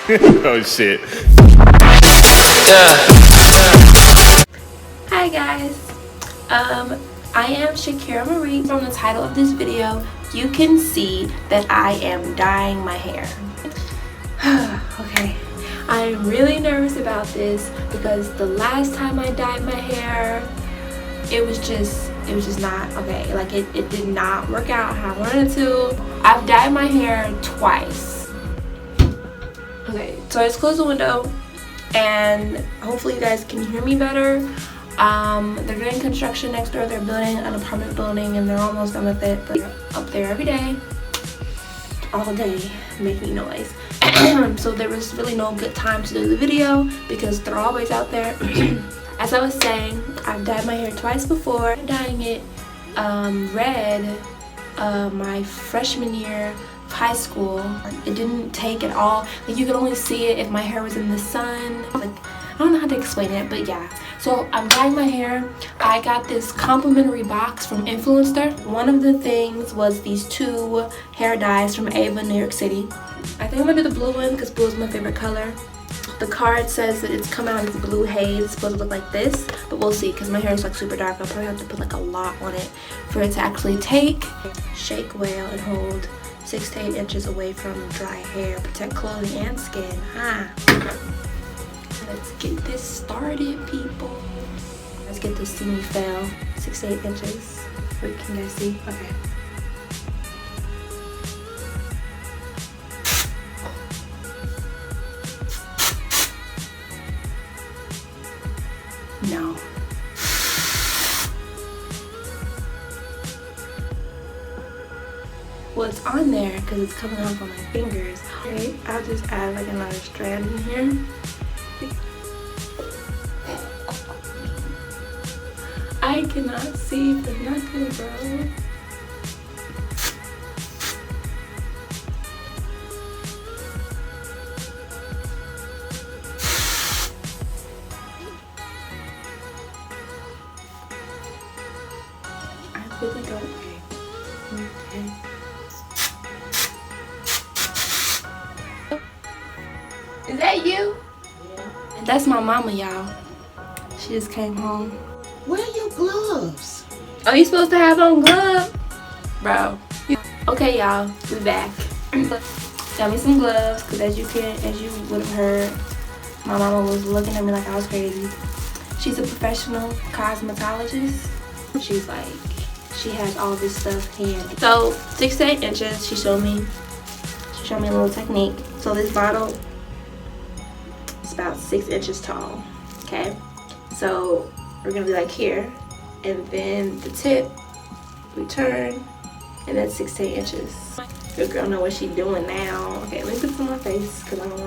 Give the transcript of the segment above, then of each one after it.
Oh shit. Hi guys. I am Shakira Marie. From the title of this video, you can see that I am dyeing my hair. Okay. I'm really nervous about this because the last time I dyed my hair, it was just not okay. Like it did not work out how I wanted it to. I've dyed my hair twice. Okay, so I just closed the window and hopefully you guys can hear me better. They're doing construction next door. They're building an apartment building and they're almost done with it. But they're up there every day, all day, making noise. So there was really no good time to do the video because they're always out there. As I was saying, I've dyed my hair twice before. I'm dyeing it red my freshman year of high school. It didn't take at all. Like you could only see it if my hair was in the sun. Like I don't know how to explain it, but yeah. So I'm dyeing my hair. I got this complimentary box from Influencer. One of the things was these two hair dyes from Ava, New York City. I think I'm gonna do the blue one because blue is my favorite color. The card says that it's come out as blue haze. It's supposed to look like this, but we'll see because my hair is like super dark. I'll probably have to put like a lot on it for it to actually take. Shake well and hold 6 to 8 inches away from dry hair. Protect clothing and skin. Let's get this started, people. Let's get this see me fail. 6 to 8 inches. Wait, can you guys see? Okay. No. Well, it's on there because it's coming off on my fingers. Okay, I'll just add like another strand in here. I cannot see for nothing, bro. I really don't care. Okay. Is that you? Yeah. That's my mama, y'all. She just came home. Where are your gloves? Oh, you supposed to have on gloves? Bro. Okay, y'all. We back. Got me some gloves, because as you would have heard, my mama was looking at me like I was crazy. She's a professional cosmetologist. She's like, she has all this stuff handy. So 6 to 8 inches, she showed me a little technique. So this bottle is about 6 inches tall. Okay, so we're gonna be like here, and then the tip we turn, and that's 6 to 8 inches. Your girl know what she's doing now. Okay, let me put this on my face because I don't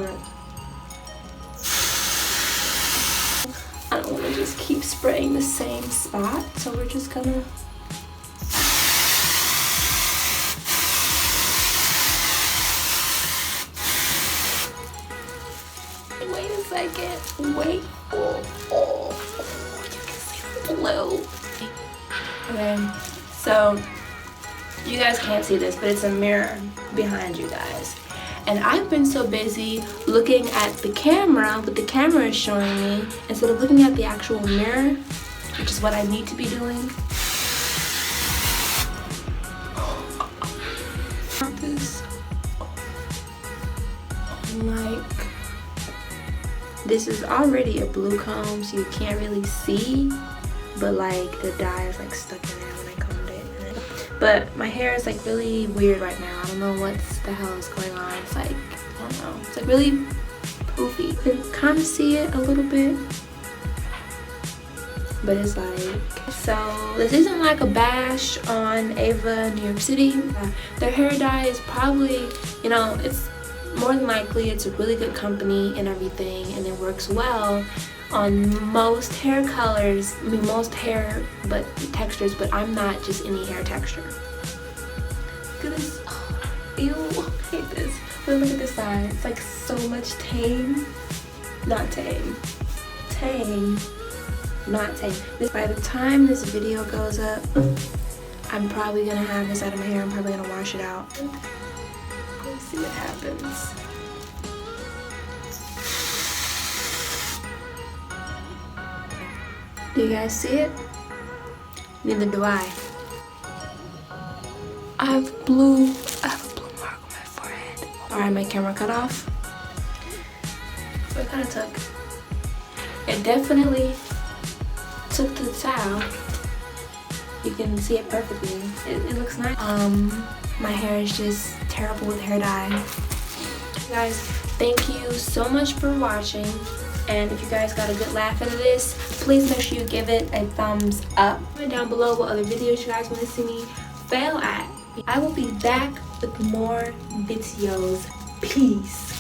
want to just keep spraying the same spot. So we're just gonna. Wait a second. Wait. Oh, you can see the blue. Okay, so you guys can't see this, but it's a mirror behind you guys. And I've been so busy looking at the camera, what the camera is showing me, instead of looking at the actual mirror, which is what I need to be doing. This is already a blue comb, so you can't really see, but like the dye is like stuck in there when I combed it. But my hair is like really weird right now. I don't know what the hell is going on. It's like, I don't know, it's like really poofy. You can kind of see it a little bit, but it's like, so this isn't like a bash on Ava, New York City. Their hair dye is probably, you know, it's more than likely it's a really good company and everything, and it works well on most hair colors. I mean, most hair but textures, but I'm not just any hair texture. Look at this. Oh, ew, I hate this. But look at this side. It's like so much tame. Not tame. Tame. Not tame. By the time this video goes up, I'm probably gonna have this out of my hair. I'm probably gonna wash it out. Let's see what happens. Do you guys see it? Neither do I. I have a blue mark on my forehead. Alright, my camera cut off. It kind of took. It definitely took to the towel. You can see it perfectly. It looks nice. My hair is just terrible with hair dye. Guys, thank you so much for watching. And if you guys got a good laugh out of this, please make sure you give it a thumbs up. Comment down below what other videos you guys want to see me fail at. I will be back with more videos. Peace.